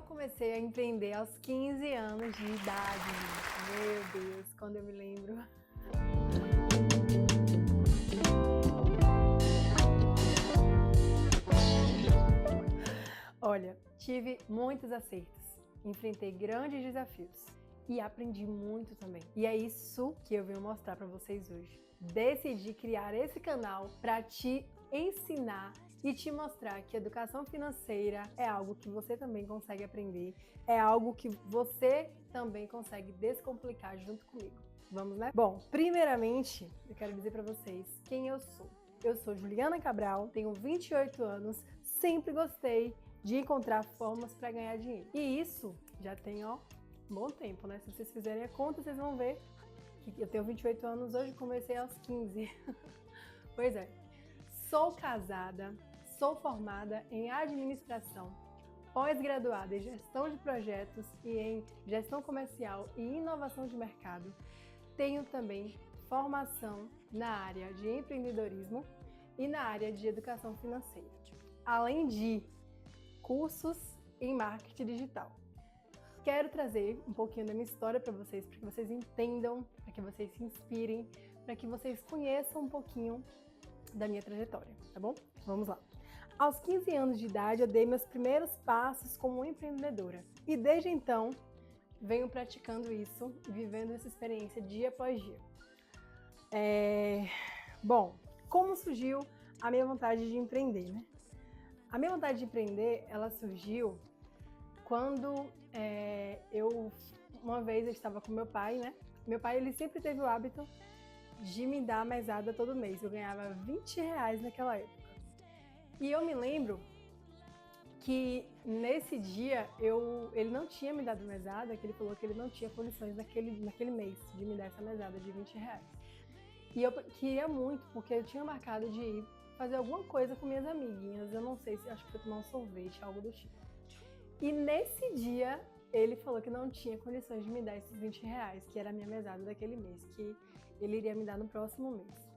comecei a empreender aos 15 anos de idade, gente. Meu Deus, quando eu me lembro. Olha, tive muitos acertos, enfrentei grandes desafios e aprendi muito também. E é isso que eu venho mostrar para vocês hoje. Decidi criar esse canal para te ensinar e te mostrar que educação financeira é algo que você também consegue aprender, é algo que você também consegue descomplicar junto comigo. Vamos, né? Bom, primeiramente, eu quero dizer para vocês quem eu sou. Eu sou Juliana Cabral, tenho 28 anos, sempre gostei de encontrar formas para ganhar dinheiro. E isso já tem, ó, um bom tempo, né? Se vocês fizerem a conta, vocês vão ver que eu tenho 28 anos hoje, comecei aos 15. Pois é. Sou casada, sou formada em administração, pós-graduada em gestão de projetos e em gestão comercial e inovação de mercado. Tenho também formação na área de empreendedorismo e na área de educação financeira, além de cursos em marketing digital. Quero trazer um pouquinho da minha história para vocês que vocês entendam, para que vocês se inspirem, para que vocês conheçam um pouquinho da minha trajetória, tá bom? Vamos lá. Aos 15 anos de idade, eu dei meus primeiros passos como empreendedora. E desde então, venho praticando isso, vivendo essa experiência dia após dia. Bom, como surgiu a minha vontade de empreender, né? A minha vontade de empreender, ela surgiu quando uma vez eu estava com meu pai, né? Meu pai, ele sempre teve o hábito de me dar mesada todo mês. Eu ganhava 20 reais naquela época. E eu me lembro que nesse dia ele não tinha me dado mesada, que ele falou que ele não tinha condições naquele mês de me dar essa mesada de 20 reais. E eu queria muito, porque eu tinha marcado de ir fazer alguma coisa com minhas amiguinhas. Eu não sei se acho que foi tomar um sorvete, algo do tipo. E nesse dia ele falou que não tinha condições de me dar esses 20 reais, que era a minha mesada daquele mês, que ele iria me dar no próximo mês.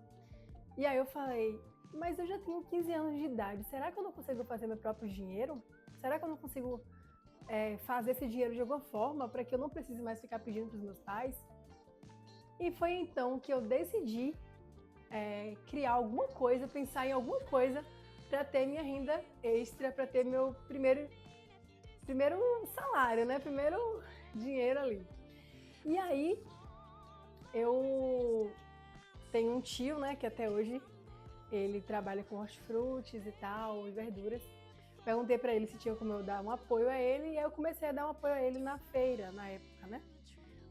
E aí eu falei, mas eu já tenho 15 anos de idade, será que eu não consigo fazer meu próprio dinheiro? Será que eu não consigo fazer esse dinheiro de alguma forma para que eu não precise mais ficar pedindo para os meus pais? E foi então que eu decidi criar alguma coisa, pensar em alguma coisa para ter minha renda extra, para ter meu primeiro salário, né? Primeiro dinheiro ali. E aí, eu tenho um tio, né? Que até hoje ele trabalha com hortifrutis e tal, e verduras. Perguntei pra ele se tinha como eu dar um apoio a ele, e aí eu comecei a dar um apoio a ele na feira, na época, né?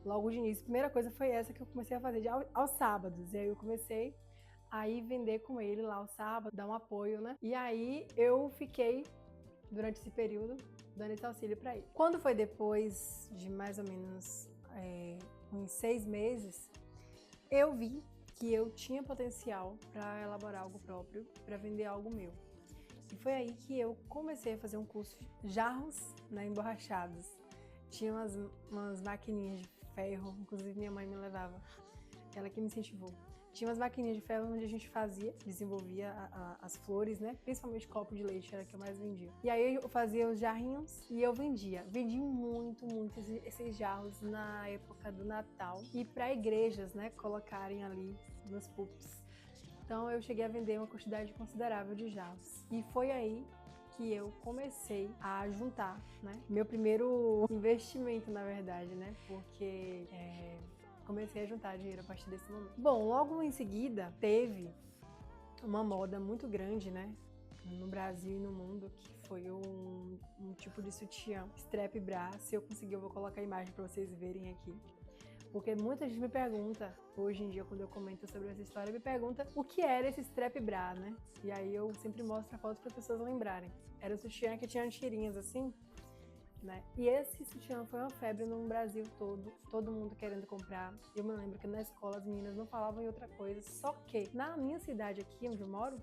Logo de início. A primeira coisa foi essa que eu comecei a fazer aos sábados. E aí eu comecei a ir vender com ele lá aos sábados, dar um apoio, né? E aí eu fiquei, durante esse período, dando esse auxílio para ele. Quando foi depois de mais ou menos uns 6 meses, eu vi que eu tinha potencial para elaborar algo próprio, para vender algo meu. E foi aí que eu comecei a fazer um curso de jarros, né, emborrachados. Tinha umas maquininhas de ferro, inclusive minha mãe me levava, ela que me incentivou. Tinha umas maquininhas de ferro onde a gente desenvolvia as flores, né? Principalmente copo de leite, era que eu mais vendia. E aí eu fazia os jarrinhos e eu vendia. Vendi muito esses jarros na época do Natal. E para igrejas, né? Colocarem ali nos púlpitos. Então eu cheguei a vender uma quantidade considerável de jarros. E foi aí que eu comecei a juntar, né? Meu primeiro investimento, na verdade, né? Porque comecei a juntar dinheiro a partir desse momento. Bom, logo em seguida teve uma moda muito grande, né? No Brasil e no mundo, que foi um tipo de sutiã, strap bra. Se eu conseguir, eu vou colocar a imagem para vocês verem aqui. Porque muita gente me pergunta, hoje em dia, quando eu comento sobre essa história, me pergunta o que era esse strap bra, né? E aí eu sempre mostro a foto para as pessoas lembrarem. Era um sutiã que tinha tirinhas assim, né? E esse sutiã foi uma febre no Brasil todo mundo querendo comprar. Eu me lembro que na escola as meninas não falavam em outra coisa, só que na minha cidade aqui, onde eu moro,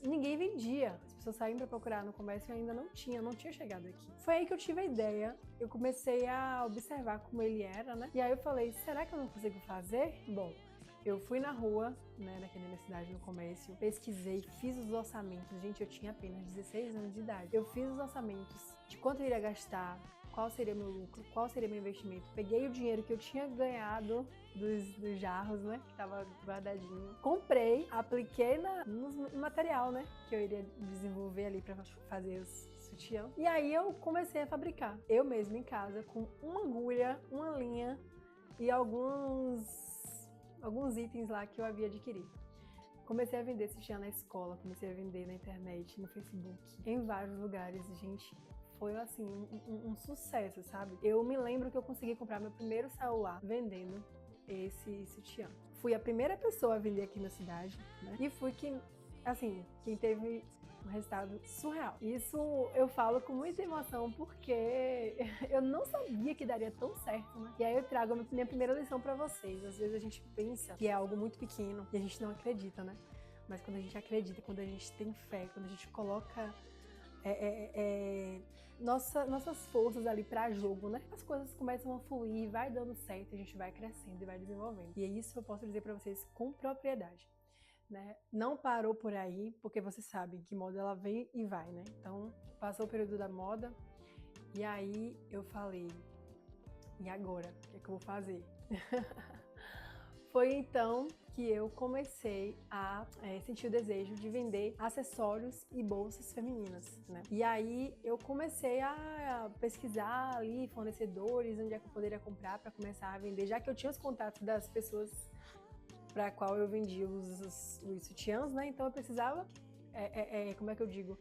ninguém vendia. As pessoas saíam para procurar no comércio e ainda não tinha chegado aqui. Foi aí que eu tive a ideia, eu comecei a observar como ele era, né? E aí eu falei, será que eu não consigo fazer? Bom, eu fui na rua, né, daqui na minha cidade, no comércio, pesquisei, fiz os orçamentos. Gente, eu tinha apenas 16 anos de idade. Eu fiz os orçamentos de quanto eu iria gastar qual seria meu lucro, qual seria meu investimento. Peguei o dinheiro que eu tinha ganhado dos jarros, né, que tava guardadinho. Comprei, apliquei no material, né, que eu iria desenvolver ali para fazer os sutiãs. E aí eu comecei a fabricar, eu mesma em casa, com uma agulha, uma linha e alguns itens lá que eu havia adquirido. Comecei a vender sutiã na escola, comecei a vender na internet, no Facebook, em vários lugares, gente. Foi assim, um sucesso, sabe? Eu me lembro que eu consegui comprar meu primeiro celular vendendo esse sutiã. Fui a primeira pessoa a vender aqui na cidade, né? E fui quem teve um resultado surreal. Isso eu falo com muita emoção porque eu não sabia que daria tão certo, né? E aí eu trago a minha primeira lição pra vocês. Às vezes a gente pensa que é algo muito pequeno e a gente não acredita, né? Mas quando a gente acredita, quando a gente tem fé, quando a gente coloca nossas forças ali pra jogo, né? As coisas começam a fluir, vai dando certo, a gente vai crescendo e vai desenvolvendo. E é isso que eu posso dizer pra vocês com propriedade. Né? Não parou por aí, porque vocês sabem que moda ela vem e vai, né? Então, passou o período da moda e aí eu falei, e agora? O que é que eu vou fazer? Foi então que eu comecei a sentir o desejo de vender acessórios e bolsas femininas, né? E aí eu comecei a pesquisar ali fornecedores, onde é que eu poderia comprar para começar a vender, já que eu tinha os contatos das pessoas para a qual eu vendia os sutiãs, né? Então eu precisava, como é que eu digo?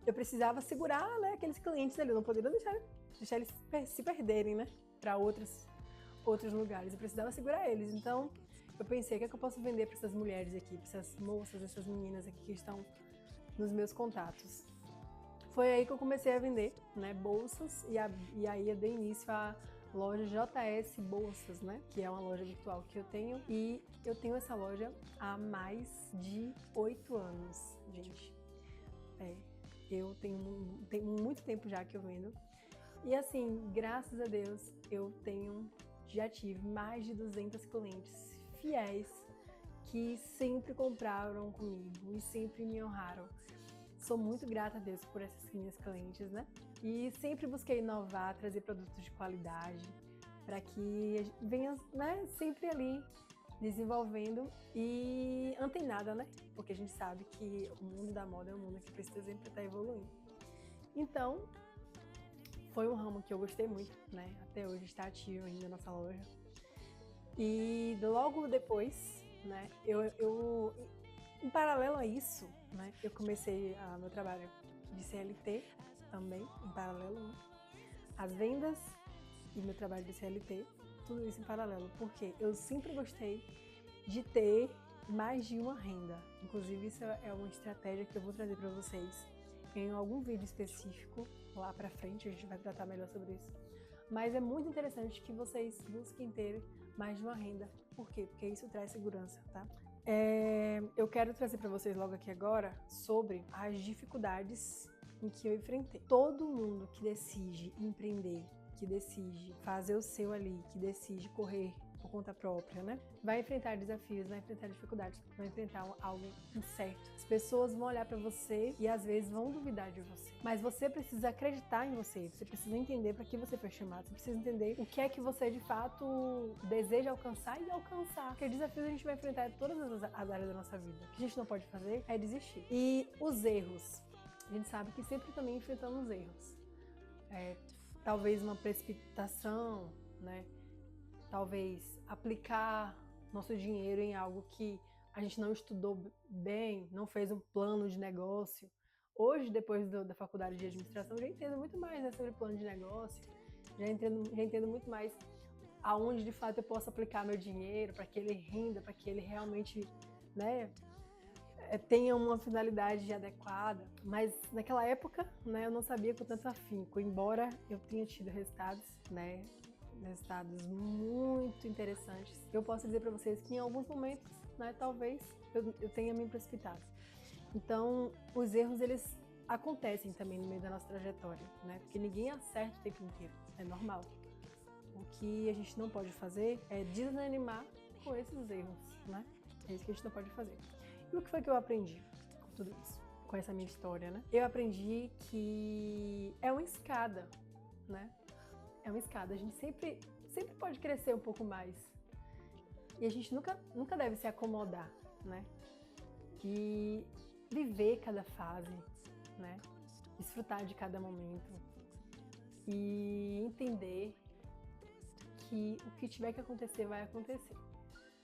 Eu precisava segurar, né, aqueles clientes ali, eu não poderia deixar eles se perderem, né, para outros lugares. Eu precisava segurar eles. Então eu pensei, o que é que eu posso vender para essas mulheres aqui, para essas moças, essas meninas aqui que estão nos meus contatos? Foi aí que eu comecei a vender, né, bolsas e aí eu dei início a loja JS Bolsas, né? Que é uma loja virtual que eu tenho. E eu tenho essa loja há mais de 8 anos, gente. Eu tenho muito tempo já que eu vendo. E assim, graças a Deus, já tive mais de 200 clientes fiéis que sempre compraram comigo e sempre me honraram. Sou muito grata a Deus por essas minhas clientes, né? E sempre busquei inovar, trazer produtos de qualidade para que venha, né, sempre ali desenvolvendo e antenada, né? Porque a gente sabe que o mundo da moda é um mundo que precisa sempre estar evoluindo. Então, foi um ramo que eu gostei muito, né? Até hoje está ativo ainda nossa loja. E logo depois, né, em paralelo a isso, né, eu comecei meu trabalho de CLT também, em paralelo, né? As vendas e meu trabalho de CLT, tudo isso em paralelo, porque eu sempre gostei de ter mais de uma renda. Inclusive, isso é uma estratégia que eu vou trazer para vocês em algum vídeo específico lá para frente, a gente vai tratar melhor sobre isso. Mas é muito interessante que vocês busquem ter mais de uma renda. Por quê? Porque isso traz segurança, tá? Eu quero trazer para vocês logo aqui agora sobre as dificuldades em que eu enfrentei. Todo mundo que decide empreender, que decide fazer o seu ali, que decide correr por conta própria, né? Vai enfrentar desafios, vai enfrentar dificuldades, vai enfrentar algo incerto. As pessoas vão olhar para você e às vezes vão duvidar de você. Mas você precisa acreditar em você, você precisa entender para que você foi chamado, você precisa entender o que é que você de fato deseja alcançar e alcançar. Porque desafios a gente vai enfrentar em todas as áreas da nossa vida. O que a gente não pode fazer é desistir. E os erros. A gente sabe que sempre também enfrentamos erros. Talvez uma precipitação, né? Talvez aplicar nosso dinheiro em algo que a gente não estudou bem, não fez um plano de negócio. Hoje, depois da faculdade de administração, já entendo muito mais, né, sobre plano de negócio, já entendo muito mais aonde de fato eu posso aplicar meu dinheiro para que ele renda, para que ele realmente, né, tenha uma finalidade adequada. Mas naquela época, né, eu não sabia com tanto afinco, embora eu tenha tido resultados, né, resultados muito interessantes. Eu posso dizer para vocês que em alguns momentos, né, talvez eu tenha me precipitado. Então, os erros, eles acontecem também no meio da nossa trajetória, né? Porque ninguém acerta o tempo inteiro, é normal. O que a gente não pode fazer é desanimar com esses erros, né? É isso que a gente não pode fazer. E o que foi que eu aprendi com tudo isso? Com essa minha história, né? Eu aprendi que é uma escada, né? é uma escada. A gente sempre pode crescer um pouco mais. E a gente nunca deve se acomodar, né? E viver cada fase, né? Desfrutar de cada momento e entender que o que tiver que acontecer vai acontecer.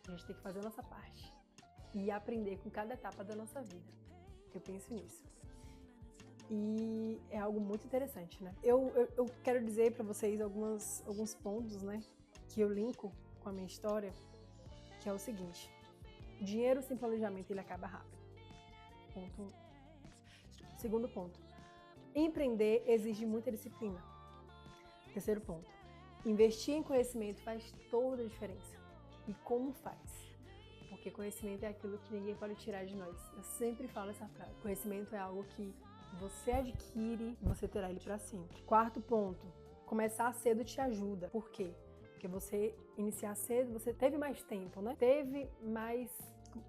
A gente tem que fazer a nossa parte e aprender com cada etapa da nossa vida. Eu penso nisso. E é algo muito interessante, né? Eu quero dizer para vocês alguns pontos, né, que eu linko com a minha história, que é o seguinte: dinheiro sem planejamento ele acaba rápido. Ponto 1. Segundo ponto: empreender exige muita disciplina. Terceiro ponto: investir em conhecimento faz toda a diferença. E como faz? Porque conhecimento é aquilo que ninguém pode tirar de nós. Eu sempre falo essa frase. Conhecimento é algo que você adquire, você terá ele para sempre. Quarto ponto: começar cedo te ajuda. Por quê? Porque você iniciar cedo, você teve mais tempo, né? Teve mais,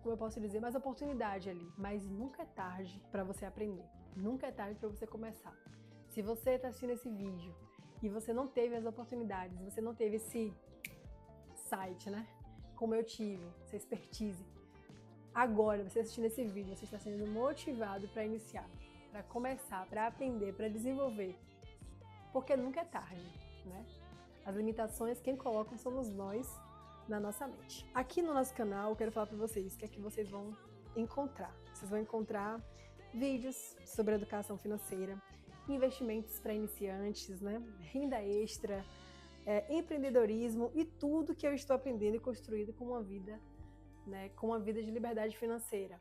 como eu posso dizer, mais oportunidade ali. Mas nunca é tarde para você aprender. Nunca é tarde para você começar. Se você está assistindo esse vídeo e você não teve as oportunidades, você não teve esse site, né? Como eu tive, essa expertise. Agora, você assistindo esse vídeo, você está sendo motivado para iniciar, para começar, para aprender, para desenvolver. Porque nunca é tarde, né? As limitações, quem coloca somos nós na nossa mente. Aqui no nosso canal, eu quero falar para vocês que aqui vocês vão encontrar. Vocês vão encontrar vídeos sobre educação financeira, investimentos para iniciantes, né? Renda extra, empreendedorismo e tudo que eu estou aprendendo e construindo com uma vida, né? Com uma vida de liberdade financeira.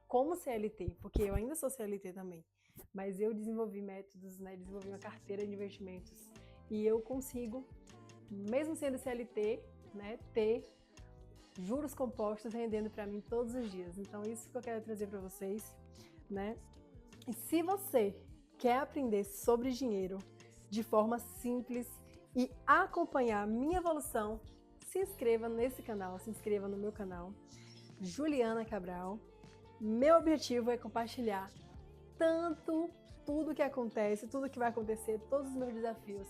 Como CLT, porque eu ainda sou CLT também. Mas eu desenvolvi métodos, né? Desenvolvi uma carteira de investimentos. E eu consigo, mesmo sendo CLT, né? Ter juros compostos rendendo para mim todos os dias. Então, isso que eu quero trazer para vocês, né? E se você quer aprender sobre dinheiro de forma simples e acompanhar a minha evolução, se inscreva nesse canal, se inscreva no meu canal, Juliana Cabral. Meu objetivo é compartilhar tudo que acontece, tudo que vai acontecer, todos os meus desafios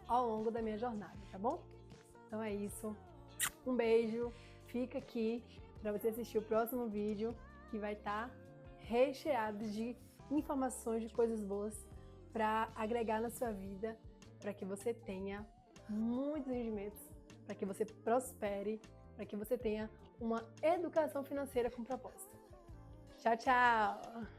ao longo da minha jornada, tá bom? Então é isso. Um beijo. Fica aqui para você assistir o próximo vídeo, que vai estar recheado de informações, de coisas boas para agregar na sua vida, para que você tenha muitos rendimentos, para que você prospere, para que você tenha uma educação financeira com propósito. Tchau, tchau!